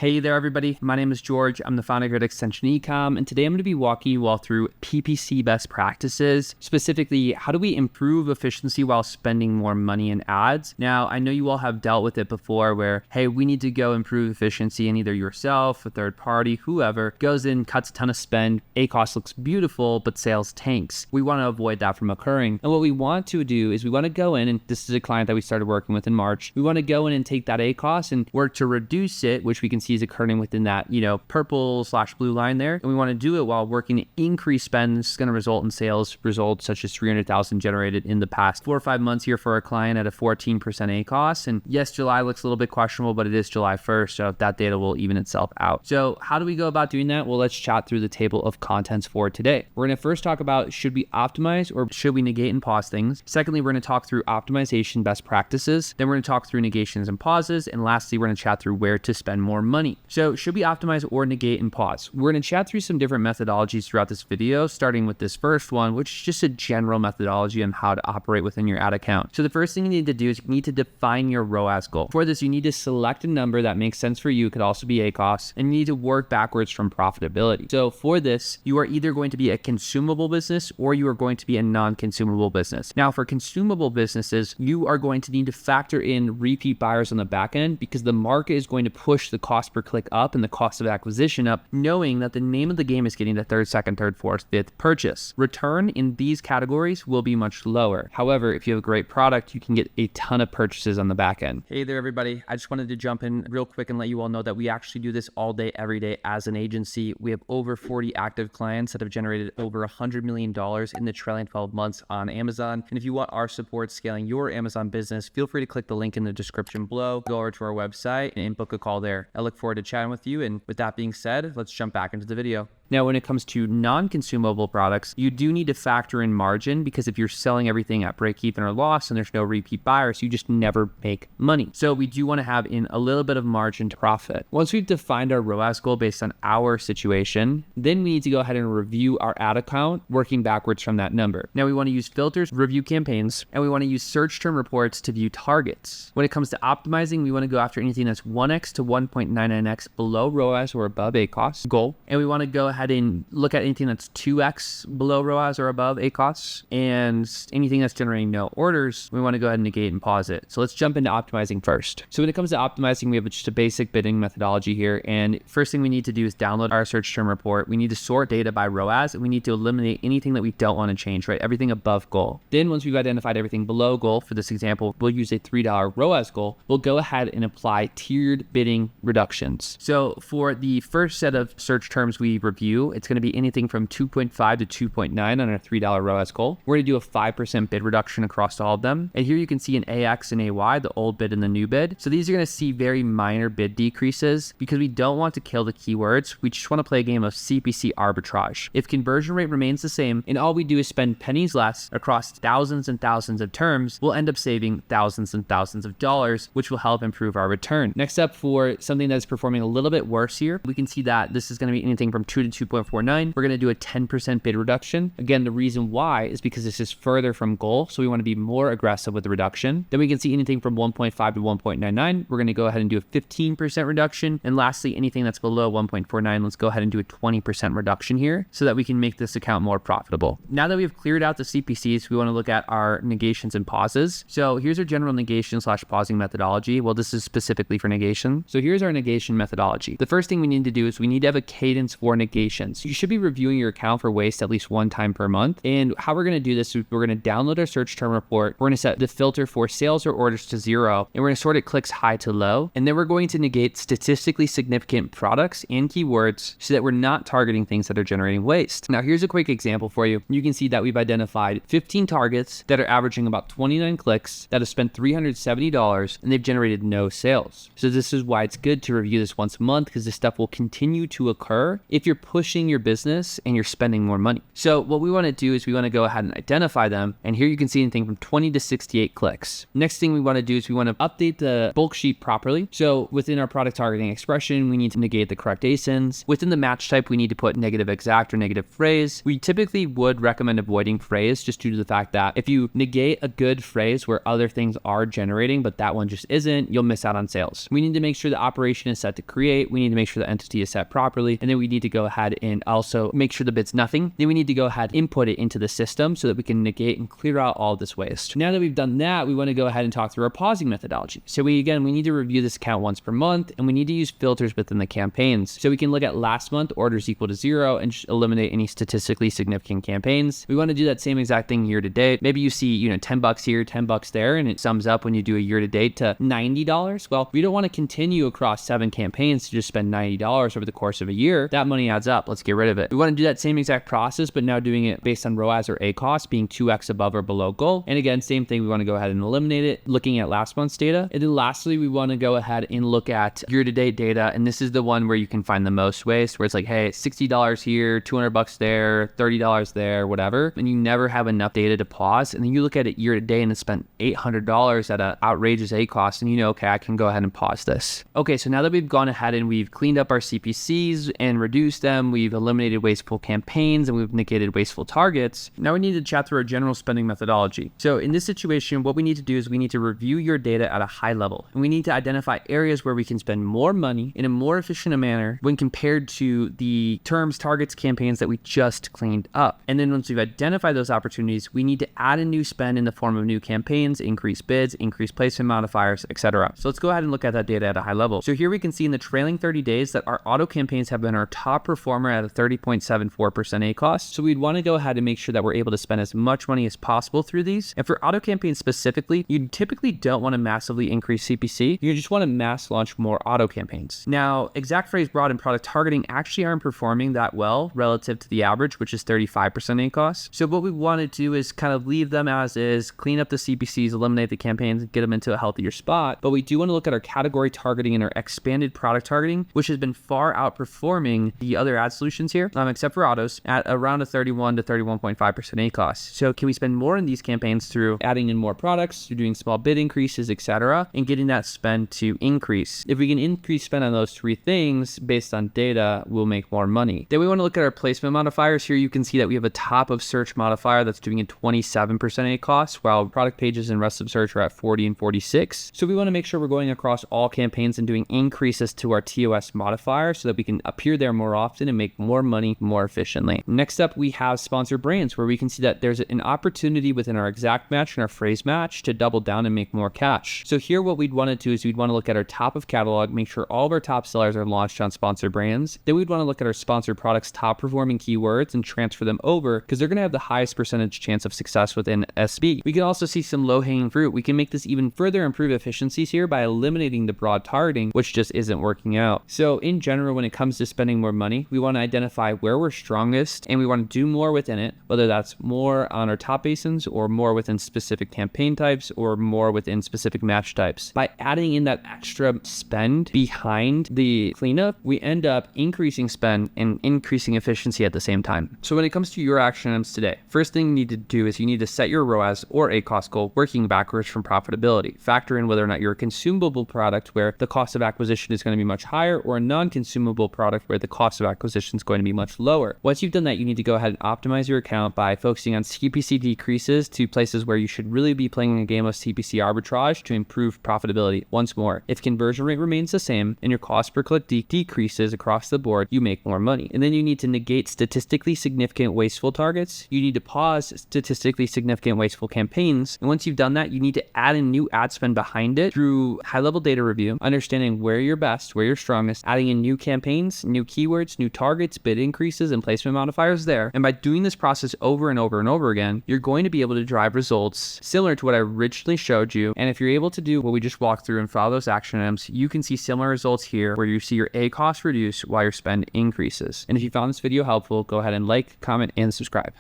Hey there, everybody. My name is George. I'm the founder here at Extension Ecom, and today I'm going to be walking you all through PPC best practices, specifically how do we improve efficiency while spending more money in ads. Now, I know you all have dealt with it before where, hey, we need to go improve efficiency, and either yourself, a third party, whoever, goes in, cuts a ton of spend, ACoS looks beautiful, but sales tanks. We want to avoid that from occurring. And what we want to do is we want to go in, and this is a client that we started working with in March. We want to go in and take that ACoS and work to reduce it, which we can see is occurring within that, purple/blue line there. And we want to do it while working to increase spend. This is going to result in sales results such as 300,000 generated in the past 4 or 5 months here for our client at a 14% ACoS. And yes, July looks a little bit questionable, but it is July 1st, so that data will even itself out. So how do we go about doing that? Well, let's chat through the table of contents for today. We're going to first talk about, should we optimize or should we negate and pause things? Secondly, we're going to talk through optimization best practices. Then we're going to talk through negations and pauses. And lastly, we're going to chat through where to spend more money. So should we optimize or negate and pause? We're going to chat through some different methodologies throughout this video, starting with this first one, which is just a general methodology on how to operate within your ad account. So the first thing you need to do is you need to define your ROAS goal. For this, you need to select a number that makes sense for you. It could also be ACoS, and you need to work backwards from profitability. So for this, you are either going to be a consumable business or you are going to be a non-consumable business. Now, for consumable businesses, you are going to need to factor in repeat buyers on the back end because the market is going to push the cost per click up and the cost of acquisition up, knowing that the name of the game is getting the third, second, third, fourth, fifth purchase. Return in these categories will be much lower. However, if you have a great product, you can get a ton of purchases on the back end. Hey there, everybody. I just wanted to jump in real quick and let you all know that we actually do this all day, every day as an agency. We have over 40 active clients that have generated over $100 million in the trailing 12 months on Amazon. And if you want our support scaling your Amazon business, feel free to click the link in the description below, go over to our website and book a call there. I look forward to chatting with you. And with that being said, let's jump back into the video. Now, when it comes to non-consumable products, you do need to factor in margin because if you're selling everything at break even or loss and there's no repeat buyers, you just never make money. So we do want to have in a little bit of margin to profit. Once we've defined our ROAS goal based on our situation, then we need to go ahead and review our ad account, working backwards from that number. Now, we want to use filters, review campaigns, and we want to use search term reports to view targets. When it comes to optimizing, we want to go after anything that's 1x to 1.99x below ROAS or above ACoS goal. And we want to go ahead and look at anything that's 2x below ROAS or above ACoS, and anything that's generating no orders, we want to go ahead and negate and pause it. So let's jump into optimizing first. So when it comes to optimizing, we have just a basic bidding methodology here. And first thing we need to do is download our search term report. We need to sort data by ROAS, and we need to eliminate anything that we don't want to change, right? Everything above goal. Then once we've identified everything below goal, for this example, we'll use a $3 ROAS goal. We'll go ahead and apply tiered bidding reductions. So for the first set of search terms we review, it's going to be anything from 2.5 to 2.9 on our $3 ROAS goal. We're going to do a 5% bid reduction across all of them. And here you can see an AX and AY, the old bid and the new bid. So these are going to see very minor bid decreases because we don't want to kill the keywords. We just want to play a game of CPC arbitrage. If conversion rate remains the same and all we do is spend pennies less across thousands and thousands of terms, we'll end up saving thousands and thousands of dollars, which will help improve our return. Next up, for something that's performing a little bit worse here, we can see that this is going to be anything from 2 to 2.49. We're going to do a 10% bid reduction. Again, the reason why is because this is further from goal, so we want to be more aggressive with the reduction. Then we can see anything from 1.5 to 1.99. We're going to go ahead and do a 15% reduction. And lastly, anything that's below 1.49, let's go ahead and do a 20% reduction here so that we can make this account more profitable. Now that we've cleared out the CPCs, we want to look at our negations and pauses. So here's our general negation/pausing methodology. Well, this is specifically for negation. So here's our negation methodology. The first thing we need to do is we need to have a cadence for negations. You should be reviewing your account for waste at least one time per month. And how we're going to do this is we're going to download our search term report. We're going to set the filter for sales or orders to 0, and we're going to sort it clicks high to low. And then we're going to negate statistically significant products and keywords so that we're not targeting things that are generating waste. Now, here's a quick example for you. You can see that we've identified 15 targets that are averaging about 29 clicks that have spent $370 and they've generated no sales. So this is why it's good to review this once a month, because this stuff will continue to occur if you're pushing your business and you're spending more money. So what we want to do is we want to go ahead and identify them. And here you can see anything from 20 to 68 clicks. Next thing we want to do is we want to update the bulk sheet properly. So within our product targeting expression, we need to negate the correct ASINs. Within the match type, we need to put negative exact or negative phrase. We typically would recommend avoiding phrase just due to the fact that if you negate a good phrase where other things are generating, but that one just isn't, you'll miss out on sales. We need to make sure the operation is set to create. We need to make sure the entity is set properly. And then we need to go ahead and also make sure the bit's nothing. Then we need to go ahead and input it into the system so that we can negate and clear out all this waste. Now that we've done that, we want to go ahead and talk through our pausing methodology. So we need to review this account once per month, and we need to use filters within the campaigns. So we can look at last month orders equal to 0 and just eliminate any statistically significant campaigns. We want to do that same exact thing year to date. Maybe you see, $10 here, $10 there, and it sums up when you do a year to date to $90. Well, we don't want to continue across 7 campaigns to just spend $90 over the course of a year. That money adds up. Let's get rid of it. We want to do that same exact process, but now doing it based on ROAS or ACoS being 2x above or below goal. And again, same thing. We want to go ahead and eliminate it, looking at last month's data. And then lastly, we want to go ahead and look at year-to-date data. And this is the one where you can find the most waste, where it's like, hey, $60 here, $200 there, $30 there, whatever. And you never have enough data to pause. And then you look at it year-to-date and it's spent $800 at an outrageous ACoS. And okay, I can go ahead and pause this. Okay, so now that we've gone ahead and we've cleaned up our CPCs and reduced them, we've eliminated wasteful campaigns and we've negated wasteful targets. Now we need to chat through our general spending methodology. So in this situation, what we need to do is we need to review your data at a high level. And we need to identify areas where we can spend more money in a more efficient manner when compared to the terms, targets, campaigns that we just cleaned up. And then once we've identified those opportunities, we need to add a new spend in the form of new campaigns, increase bids, increase placement modifiers, etc. So let's go ahead and look at that data at a high level. So here we can see in the trailing 30 days that our auto campaigns have been our top performer at a 30.74% ACoS. So we'd want to go ahead and make sure that we're able to spend as much money as possible through these. And for auto campaigns specifically, you typically don't want to massively increase CPC. You just want to mass launch more auto campaigns. Now, exact phrase, broad, and product targeting actually aren't performing that well relative to the average, which is 35% ACoS. So what we want to do is kind of leave them as is, clean up the CPCs, eliminate the campaigns, and get them into a healthier spot. But we do want to look at our category targeting and our expanded product targeting, which has been far outperforming the other ad solutions here, except for autos, at around a 31 to 31.5% ACoS. So can we spend more in these campaigns through adding in more products, through doing small bid increases, etc., and getting that spend to increase? If we can increase spend on those 3 things based on data, we'll make more money. Then we want to look at our placement modifiers. Here you can see that we have a top of search modifier that's doing a 27% ACoS, while product pages and rest of search are at 40 and 46. So we want to make sure we're going across all campaigns and doing increases to our TOS modifier so that we can appear there more often and make more money more efficiently. Next up, we have sponsored brands, where we can see that there's an opportunity within our exact match and our phrase match to double down and make more cash. So here what we'd want to do is we'd want to look at our top of catalog, make sure all of our top sellers are launched on sponsored brands. Then we'd want to look at our sponsored products top performing keywords and transfer them over because they're going to have the highest percentage chance of success within SB. We can also see some low hanging fruit. We can make this even further improve efficiencies here by eliminating the broad targeting, which just isn't working out. So in general, when it comes to spending more money, we want to identify where we're strongest and we want to do more within it, whether that's more on our top ASINs or more within specific campaign types or more within specific match types. By adding in that extra spend behind the cleanup, we end up increasing spend and increasing efficiency at the same time. So when it comes to your action items today, first thing you need to do is you need to set your ROAS or ACoS goal working backwards from profitability. Factor in whether or not you're a consumable product where the cost of acquisition is going to be much higher or a non-consumable product where the cost of acquisition is going to be much lower. Once you've done that, you need to go ahead and optimize your account by focusing on CPC decreases to places where you should really be playing a game of CPC arbitrage to improve profitability. Once more, if conversion rate remains the same and your cost per click decreases across the board, you make more money. And then you need to negate statistically significant wasteful targets. You need to pause statistically significant wasteful campaigns. And once you've done that, you need to add in new ad spend behind it through high-level data review, understanding where you're best, where you're strongest, adding in new campaigns, new keywords, new targets, bid increases, and placement modifiers there. And by doing this process over and over and over again, you're going to be able to drive results similar to what I originally showed you. And if you're able to do what we just walked through and follow those action items, you can see similar results here where you see your ACoS reduce while your spend increases. And if you found this video helpful, go ahead and like, comment, and subscribe.